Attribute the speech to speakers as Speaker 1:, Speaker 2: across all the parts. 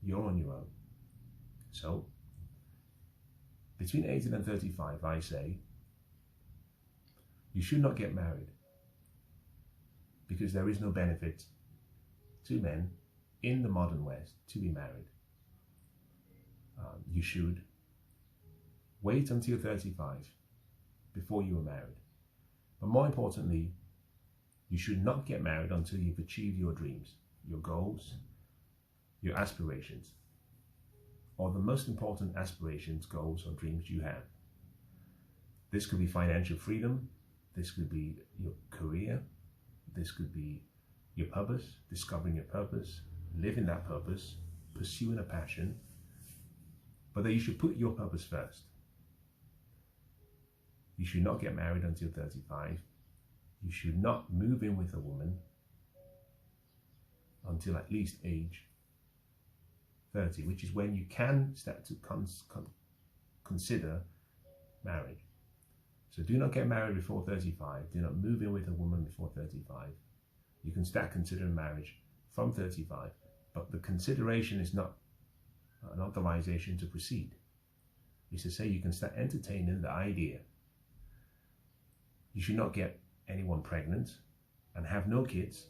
Speaker 1: you're on your own. So, between 18 and 35, I say, you should not get married because there is no benefit to men in the modern West to be married. You should wait until 35 before you are married. But more importantly, you should not get married until you've achieved your dreams, your goals, your aspirations, or the most important aspirations, goals, or dreams you have. This could be financial freedom. This could be your career. This could be your purpose, discovering your purpose, living that purpose, pursuing a passion. But that you should put your purpose first. You should not get married until 35. You should not move in with a woman until at least age 30, which is when you can start to consider marriage. So do not get married before 35. Do not move in with a woman before 35. You can start considering marriage from 35, but the consideration is not an authorization to proceed. It's to say you can start entertaining the idea. You should not get anyone pregnant and have no kids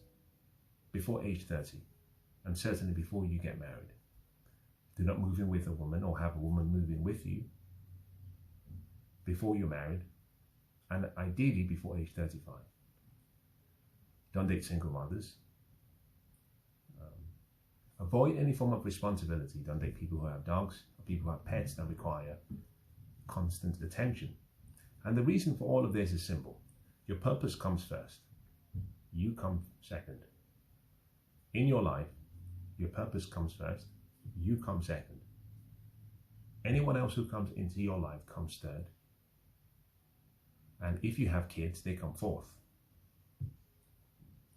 Speaker 1: before age 30, and certainly before you get married. Do not move in with a woman or have a woman moving with you before you're married, and ideally before age 35. Don't date single mothers. Avoid any form of responsibility. Don't date people who have dogs or people who have pets that require constant attention. And the reason for all of this is simple. Your purpose comes first. You come second. In your life, your purpose comes first. You come second. Anyone else who comes into your life comes third. And if you have kids, they come fourth.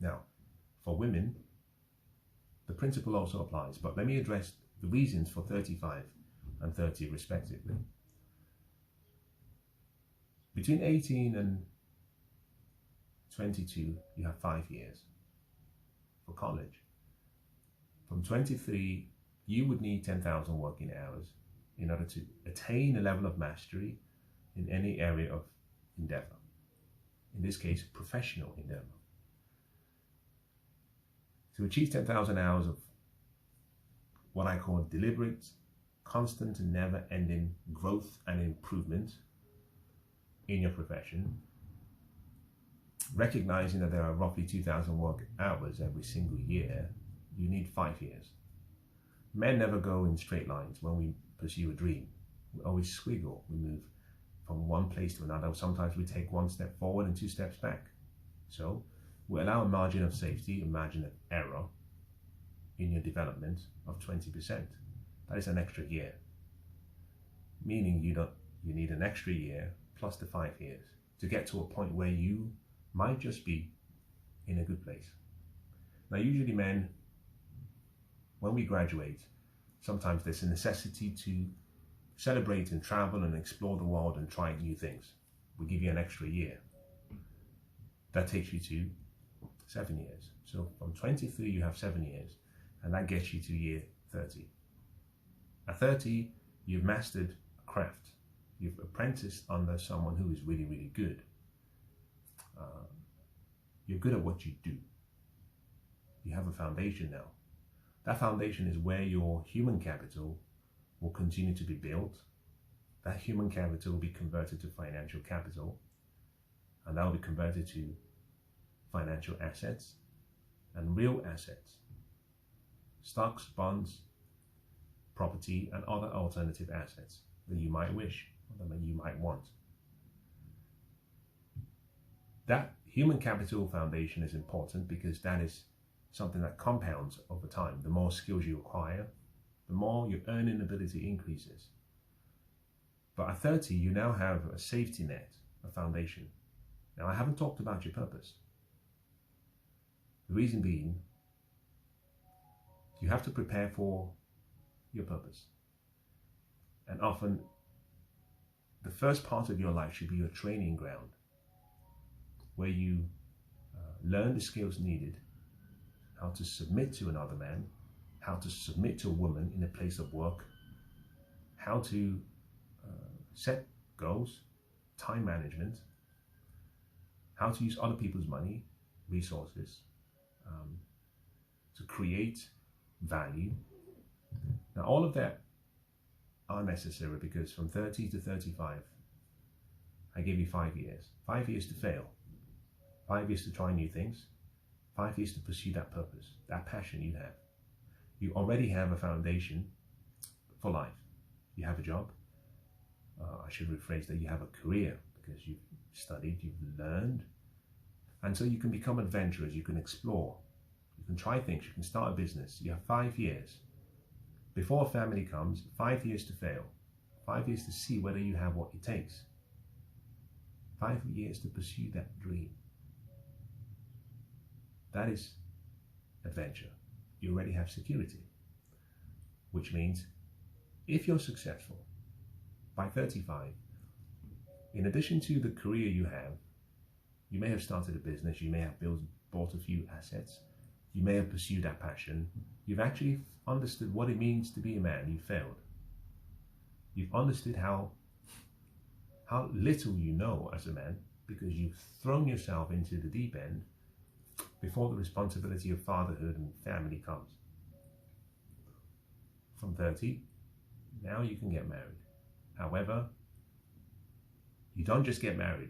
Speaker 1: Now, for women, the principle also applies, but let me address the reasons for 35 and 30 respectively. Between 18 and 22, you have 5 years for college. From 23, you would need 10,000 working hours in order to attain a level of mastery in any area of endeavor. In this case, professional endeavor. To achieve 10,000 hours of what I call deliberate, constant and never-ending growth and improvement in your profession, recognizing that there are roughly 2,000 work hours every single year, you need 5 years. Men never go in straight lines when we pursue a dream. We always squiggle. We move from one place to another. Sometimes we take 1 step forward and 2 steps back. So we allow a margin of safety, a margin of error in your development of 20%. That is an extra year. Meaning you need an extra year plus the 5 years to get to a point where you might just be in a good place. Now usually men, when we graduate, sometimes there's a necessity to celebrate and travel and explore the world and try new things. We give you an extra year. That takes you to 7 years. So from 23 you have 7 years, and that gets you to year 30. At 30, you've mastered a craft. You've apprenticed under someone who is really, really good. You're good at what you do. You have a foundation now. That foundation is where your human capital will continue to be built. That human capital will be converted to financial capital, and that will be converted to financial assets and real assets, stocks, bonds, property, and other alternative assets that you might wish or that you might want. That human capital foundation is important because that is something that compounds over time. The more skills you acquire, the more your earning ability increases. But at 30, you now have a safety net, a foundation. Now, I haven't talked about your purpose. The reason being, you have to prepare for your purpose. And often, the first part of your life should be your training ground, where you learn the skills needed, how to submit to another man, how to submit to a woman in a place of work, how to set goals, time management, how to use other people's money, resources, to create value. Now, all of that are necessary because from 30 to 35, I gave you 5 years. 5 years to fail, 5 years to try new things, 5 years to pursue that purpose, that passion you have. You already have a foundation for life. You have a job. I should rephrase that, you have a career because you've studied, you've learned. And so you can become adventurous, you can explore, you can try things, you can start a business. You have 5 years. Before a family comes, 5 years to fail, 5 years to see whether you have what it takes, 5 years to pursue that dream. That is adventure. You already have security, which means if you're successful by 35, in addition to the career you have, you may have started a business, you may have bought a few assets, you may have pursued that passion, you've actually understood what it means to be a man, you failed. You've understood how little you know as a man because you've thrown yourself into the deep end before the responsibility of fatherhood and family comes. From 30, now you can get married. However, you don't just get married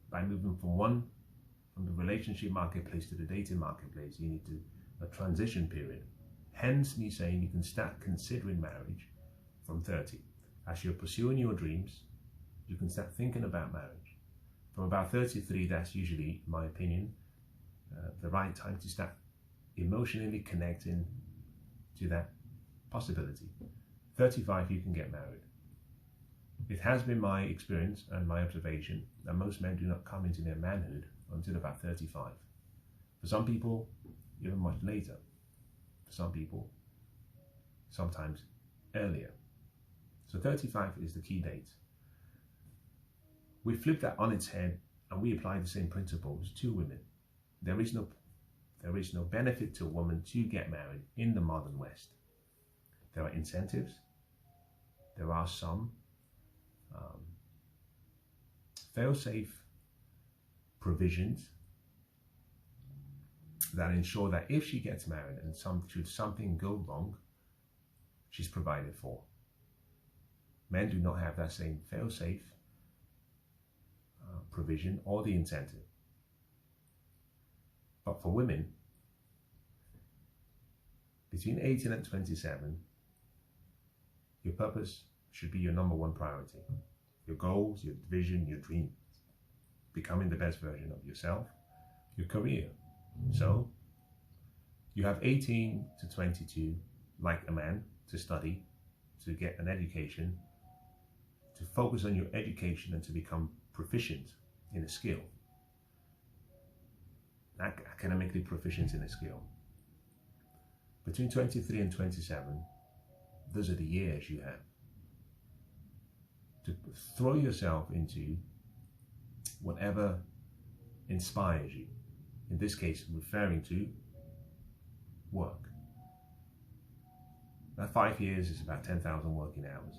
Speaker 1: by moving from the relationship marketplace to the dating marketplace. You need a transition period. Hence me saying you can start considering marriage from 30. As you're pursuing your dreams, you can start thinking about marriage. From about 33, that's usually, in my opinion, the right time to start emotionally connecting to that possibility. 35, you can get married. It has been my experience and my observation that most men do not come into their manhood until about 35. For some people, even much later. For some people, sometimes earlier. So 35 is the key date. We flip that on its head and we apply the same principles to women. There is no benefit to a woman to get married in the modern West. There are incentives. There are some fail-safe provisions that ensure that if she gets married and should something go wrong, she's provided for. Men do not have that same fail-safe provision or the incentive. But for women, between 18 and 27, your purpose should be your number one priority. Your goals, your vision, your dream. Becoming the best version of yourself, your career. So, you have 18 to 22, like a man, to study, to get an education, to focus on your education and to become proficient in a skill. Academically proficient in a skill. Between 23 and 27, those are the years you have to throw yourself into whatever inspires you. In this case, referring to work. That 5 years is about 10,000 working hours,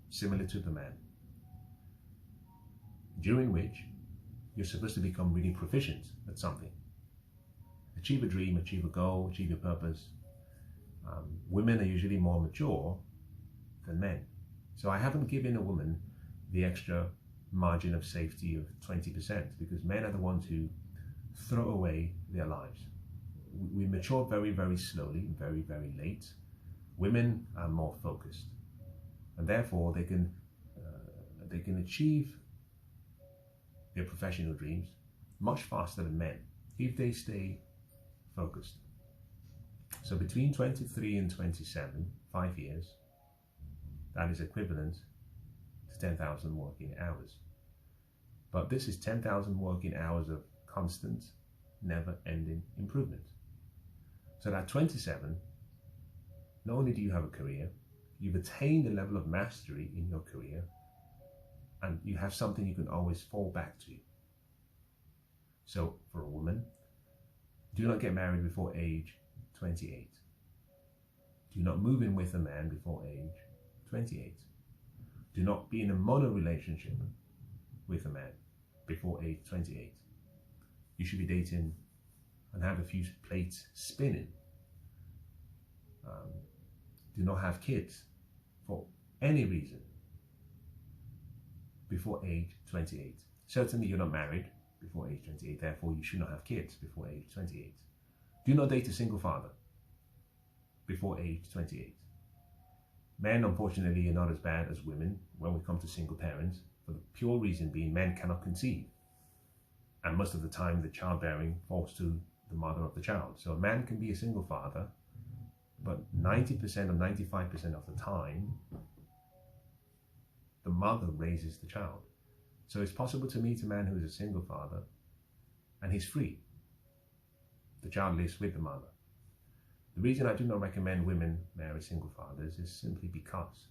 Speaker 1: similar to the man, during which you're supposed to become really proficient at something. Achieve a dream, achieve a goal, achieve your purpose. Women are usually more mature than men. So I haven't given a woman the extra margin of safety of 20% because men are the ones who throw away their lives. We mature very, very slowly, very, very late. Women are more focused, and therefore they can achieve their professional dreams much faster than men if they stay focused. So between 23 and 27, 5 years, that is equivalent to 10,000 working hours. But this is 10,000 working hours of constant, never-ending improvement. So at 27, not only do you have a career, you've attained a level of mastery in your career, and you have something you can always fall back to. So for a woman, do not get married before age 28. Do not move in with a man before age 28. Do not be in a mono relationship with a man before age 28. You should be dating and have a few plates spinning. Do not have kids for any reason before age 28. Certainly you're not married before age 28, therefore you should not have kids before age 28. Do not date a single father before age 28. Men, unfortunately, are not as bad as women when we come to single parents, for the pure reason being men cannot conceive. And most of the time, the childbearing falls to the mother of the child. So a man can be a single father, but 90% or 95% of the time, the mother raises the child. So it's possible to meet a man who is a single father and he's free. The child lives with the mother. The reason I do not recommend women marry single fathers is simply because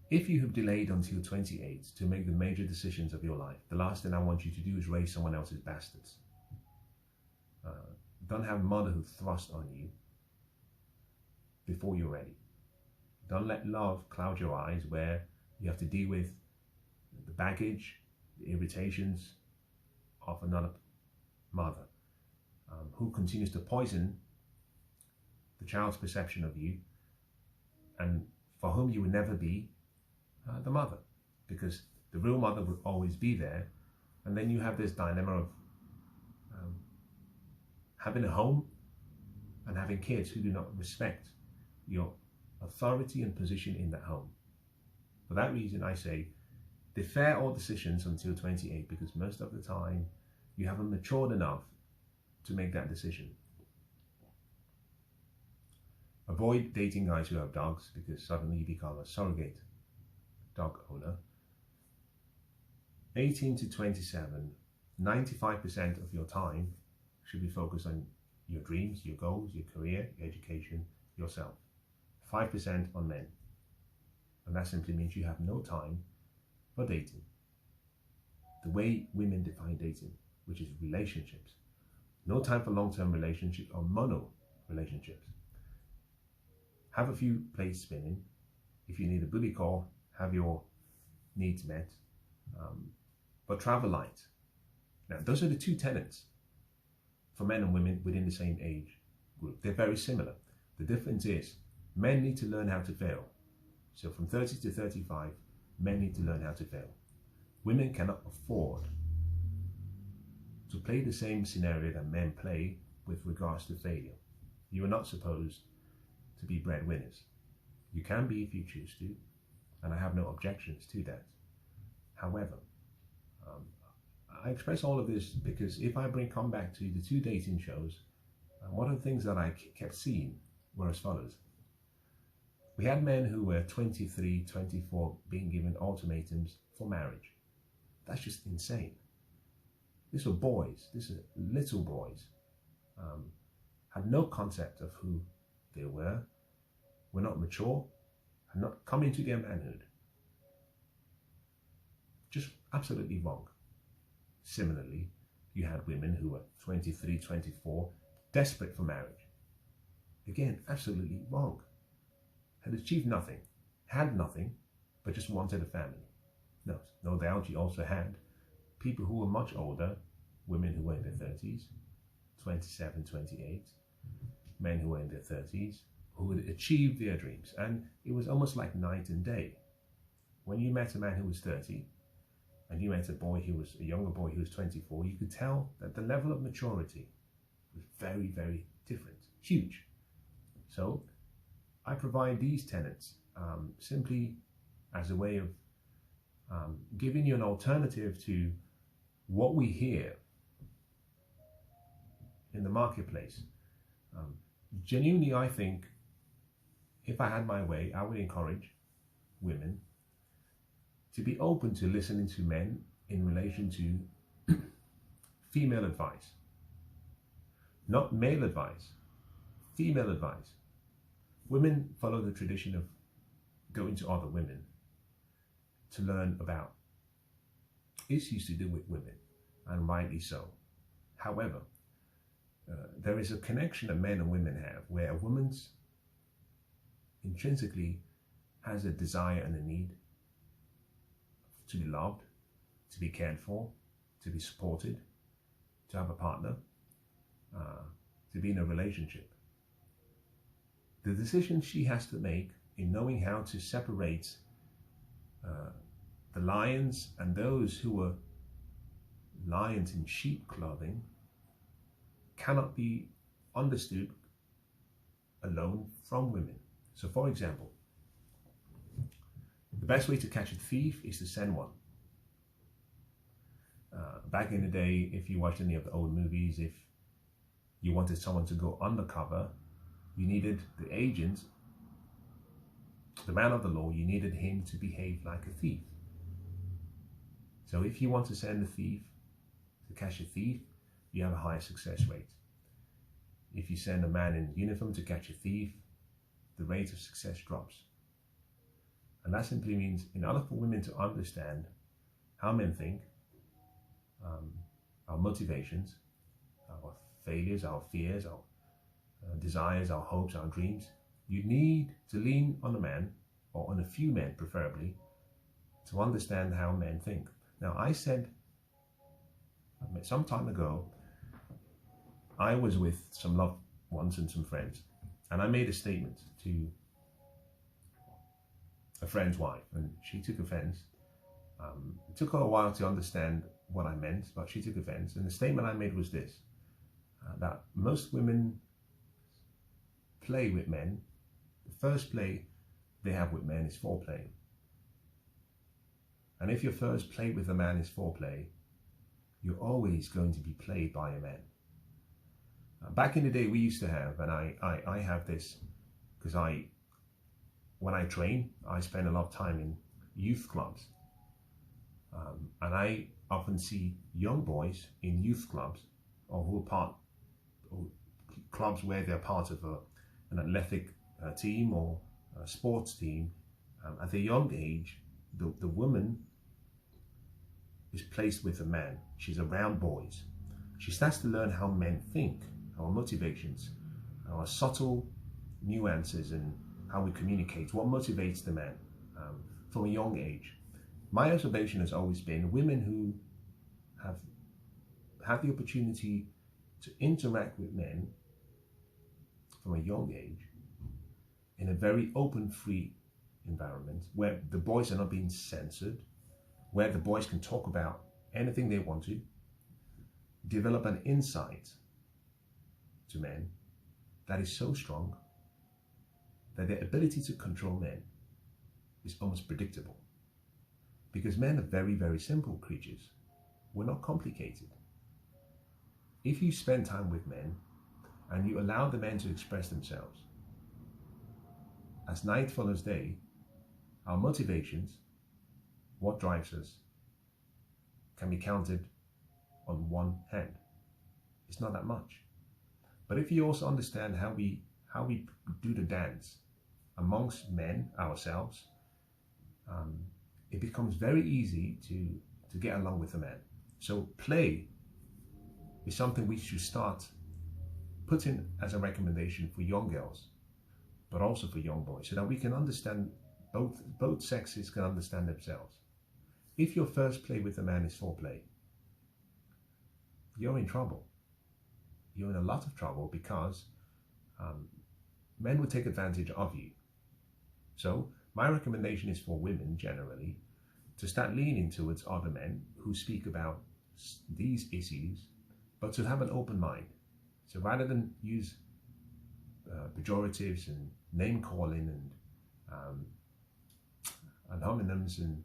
Speaker 1: if you have delayed until 28 to make the major decisions of your life, the last thing I want you to do is raise someone else's bastards. Don't have motherhood thrust on you before you're ready. Don't let love cloud your eyes where you have to deal with the baggage, the irritations of another mother who continues to poison the child's perception of you and for whom you will never be the mother, because the real mother will always be there. And then you have this dilemma of having a home and having kids who do not respect your authority and position in that home. For that reason, I say defer all decisions until 28, because most of the time you haven't matured enough to make that decision. Avoid dating guys who have dogs, because suddenly you become a surrogate dog owner. 18 to 27, 95% of your time should be focused on your dreams, your goals, your career, your education, yourself. 5% on men. And that simply means you have no time for dating. The way women define dating, which is relationships. No time for long-term relationships or mono relationships. Have a few plates spinning. If you need a booty call, have your needs met. But travel light. Now, those are the two tenets for men and women within the same age group. They're very similar. The difference is men need to learn how to fail. So from 30 to 35, men need to learn how to fail. Women cannot afford to play the same scenario that men play with regards to failure. You are not supposed to be breadwinners. You can be if you choose to, and I have no objections to that. However, I express all of this because if I come back to the two dating shows, one of the things that I kept seeing were as follows. We had men who were 23, 24 being given ultimatums for marriage. That's just insane. These were boys, these are little boys, had no concept of who they were not mature, had not come into their manhood. Just absolutely wrong. Similarly, you had women who were 23, 24, desperate for marriage. Again, absolutely wrong. Had achieved nothing, had nothing, but just wanted a family. No doubt you also had people who were much older, women who were in their 30s, 27, 28, men who were in their 30s, who had achieved their dreams. And it was almost like night and day. When you met a man who was 30, and you met a younger boy who was 24, you could tell that the level of maturity was very, very different, huge. So I provide these tenets simply as a way of giving you an alternative to what we hear in the marketplace. Genuinely, I think if I had my way, I would encourage women to be open to listening to men in relation to female advice. Not male advice, female advice. Women follow the tradition of going to other women to learn about issues to do with women, and rightly so. However, there is a connection that men and women have where a woman's intrinsically has a desire and a need to be loved, to be cared for, to be supported, to have a partner, to be in a relationship. The decision she has to make in knowing how to separate the lions and those who are lions in sheep clothing cannot be understood alone from women. So for example, the best way to catch a thief is to send one. Back in the day, if you watched any of the old movies, if you wanted someone to go undercover, you needed the agent, the man of the law, you needed him to behave like a thief. So if you want to send a thief, to catch a thief, you have a higher success rate. If you send a man in uniform to catch a thief, the rate of success drops. And that simply means, in order for women to understand how men think, our motivations, our failures, our fears, our desires, our hopes, our dreams, you need to lean on a man, or on a few men preferably, to understand how men think. Now, I said some time ago, I was with some loved ones and some friends, and I made a statement to a friend's wife, and she took offense. It took her a while to understand what I meant, but she took offense. And the statement I made was this, that most women play with men. The first play they have with men is foreplay. And if your first play with a man is foreplay, you're always going to be played by a man. Back in the day, we used to have, and I have this, because when I train, I spend a lot of time in youth clubs. And I often see young boys in youth clubs, or who are part of clubs where they're part of an athletic team or a sports team. At a young age, the woman is placed with a man. She's around boys. She starts to learn how men think, our motivations, our subtle nuances, and how we communicate, what motivates the man from a young age. My observation has always been women who have had the opportunity to interact with men from a young age in a very open, free environment where the boys are not being censored, where the boys can talk about anything they want to, develop an insight to men that is so strong that their ability to control men is almost predictable. Because men are very, very simple creatures. We're not complicated. If you spend time with men and you allow the men to express themselves, as night follows day, our motivations, what drives us, can be counted on one hand. It's not that much. But if you also understand how we do the dance amongst men ourselves, it becomes very easy to get along with a man. So play is something we should start putting as a recommendation for young girls, but also for young boys, so that we can understand, both sexes can understand themselves. If your first play with a man is foreplay, you're in trouble. You're in a lot of trouble, because men will take advantage of you. So my recommendation is for women generally to start leaning towards other men who speak about these issues, but to have an open mind. So rather than use pejoratives and name calling and homonyms and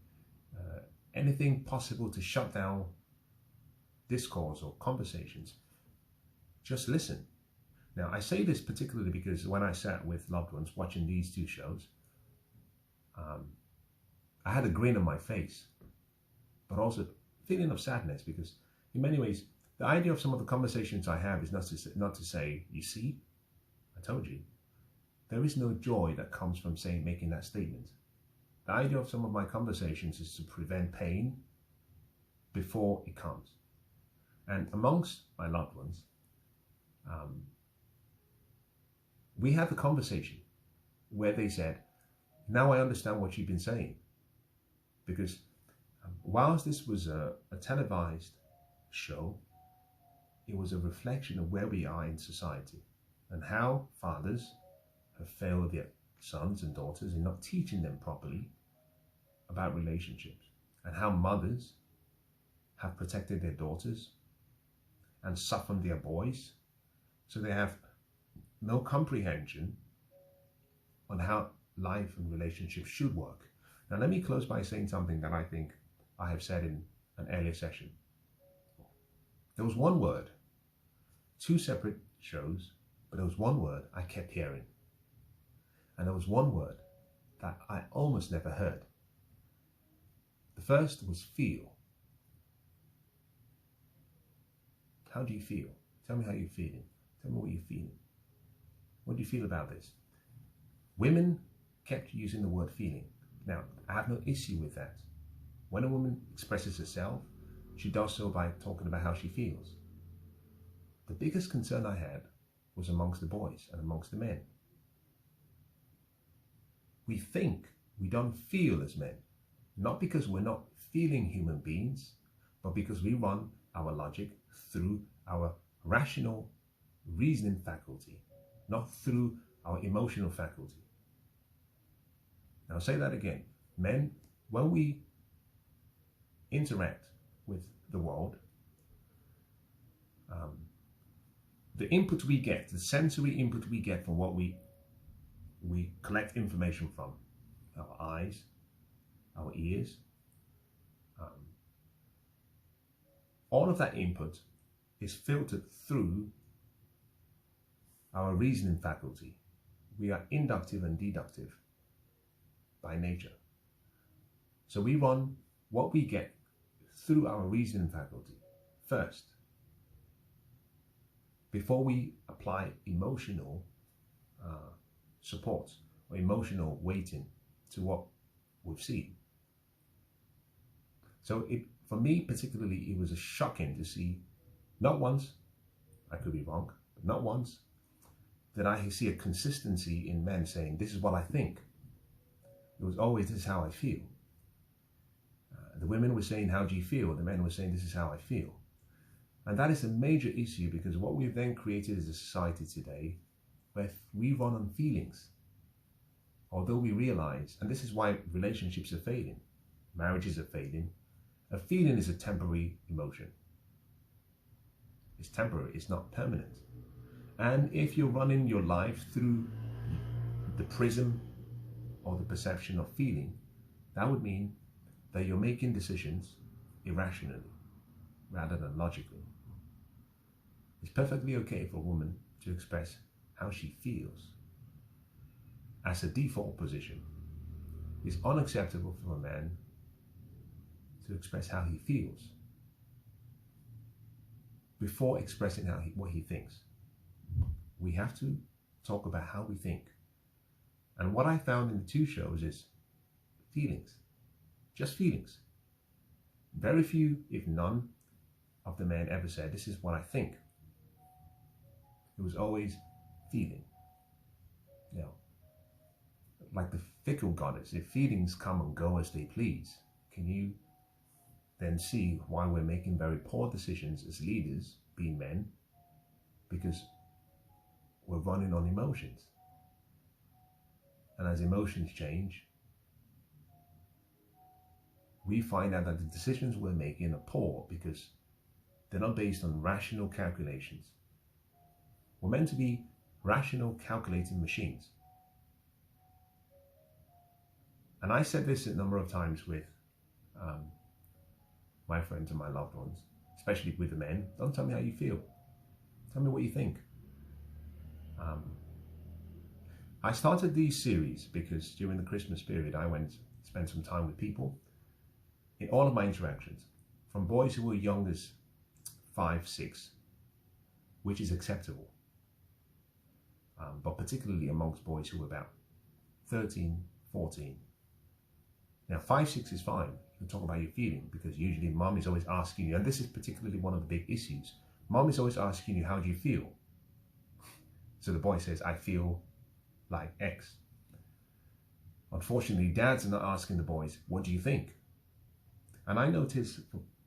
Speaker 1: anything possible to shut down discourse or conversations, just listen. Now, I say this particularly because when I sat with loved ones watching these two shows, I had a grin on my face, but also a feeling of sadness, because in many ways, the idea of some of the conversations I have is not to say, you see, I told you. There is no joy that comes from making that statement. The idea of some of my conversations is to prevent pain before it comes. And amongst my loved ones, we have the conversation. where they said, now I understand what you've been saying. Because whilst this was a televised show, it was a reflection of where we are in society and how fathers have failed their sons and daughters in not teaching them properly about relationships, and how mothers have protected their daughters and softened their boys, so they have no comprehension on how life and relationships should work. Now let me close by saying something that I think I have said in an earlier session. There was one word, 2 separate shows, but there was one word I kept hearing. And there was one word that I almost never heard. The first was feel. How do you feel? Tell me how you're feeling. Tell me what you're feeling. What do you feel about this? Women kept using the word feeling. Now, I have no issue with that. When a woman expresses herself, she does so by talking about how she feels. The biggest concern I had was amongst the boys and amongst the men. We think we don't feel as men, not because we're not feeling human beings, but because we run our logic through our rational reasoning faculty, not through our emotional faculty. Now I'll say that again. Men, when we interact with the world, the input we get, the sensory input we get from what we collect information from, our eyes, our ears, all of that input is filtered through our reasoning faculty. We are inductive and deductive by nature. So we run what we get through our reasoning faculty first, before we apply emotional support or emotional weighting to what we've seen. So for me particularly, it was shocking to see, not once, I could be wrong, but not once did I see a consistency in men saying, this is what I think. It was always, this is how I feel. The women were saying, how do you feel? The men were saying, this is how I feel. And that is a major issue, because what we've then created as a society today, where we run on feelings. Although we realize, and this is why relationships are failing, marriages are failing, a feeling is a temporary emotion. It's temporary, it's not permanent. And if you're running your life through the prism or the perception of feeling, that would mean that you're making decisions irrationally rather than logically. It's perfectly okay for a woman to express how she feels as a default position. It's unacceptable for a man to express how he feels before expressing what he thinks. We have to talk about how we think. And what I found in the 2 shows is feelings, just feelings. Very few, if none, of the men ever said, this is what I think. It was always feeling. You know, like the fickle goddess, if feelings come and go as they please, can you then see why we're making very poor decisions as leaders, being men, because we're running on emotions. And as emotions change, we find out that the decisions we're making are poor because they're not based on rational calculations. We're meant to be rational calculating machines. And I said this a number of times with my friends and my loved ones, especially with the men. Don't tell me how you feel. Tell me what you think. I started these series because during the Christmas period, I spent some time with people in all of my interactions, from boys who were young as 5, 6, which is acceptable, but particularly amongst boys who were about 13, 14. Now 5, 6 is fine. You can talk about your feeling, because usually mom is always asking you, and this is particularly one of the big issues. Mom is always asking you, how do you feel? So the boy says, I feel like X. Unfortunately, dads are not asking the boys, what do you think? And I notice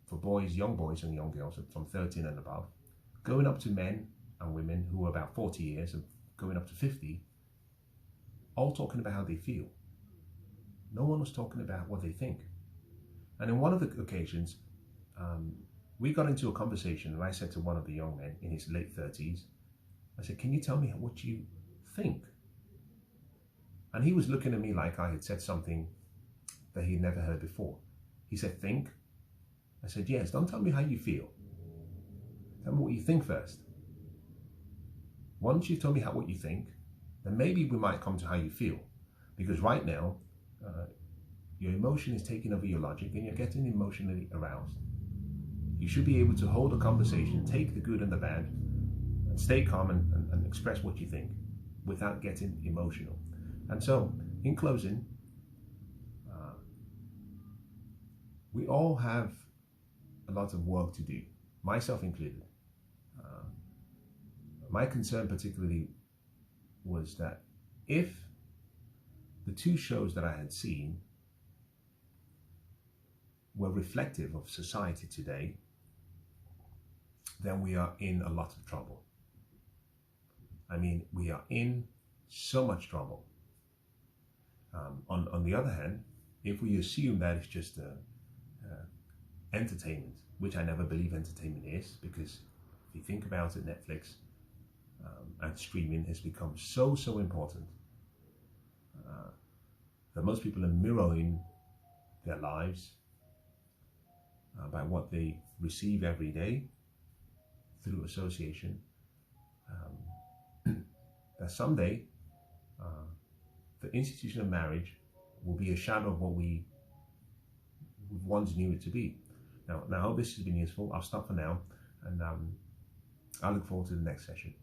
Speaker 1: for boys, young boys and young girls from 13 and above, going up to men and women who are about 40 years and going up to 50, all talking about how they feel. No one was talking about what they think. And in one of the occasions, we got into a conversation and I said to one of the young men in his late 30s, I said, can you tell me what you think? And he was looking at me like I had said something that he'd never heard before. He said, think? I said, yes, don't tell me how you feel. Tell me what you think first. Once you've told me what you think, then maybe we might come to how you feel. Because right now, your emotion is taking over your logic and you're getting emotionally aroused. You should be able to hold a conversation, take the good and the bad, and stay calm and express what you think without getting emotional. And so, in closing, we all have a lot of work to do, myself included. My concern particularly was that if the two shows that I had seen were reflective of society today, then we are in a lot of trouble. I mean, we are in so much trouble. On the other hand, if we assume that it's just entertainment, which I never believe entertainment is, because if you think about it, Netflix and streaming has become so important that most people are mirroring their lives by what they receive every day through association. That someday the institution of marriage will be a shadow of what we once knew it to be. Now I hope this has been useful. I'll stop for now, and I look forward to the next session.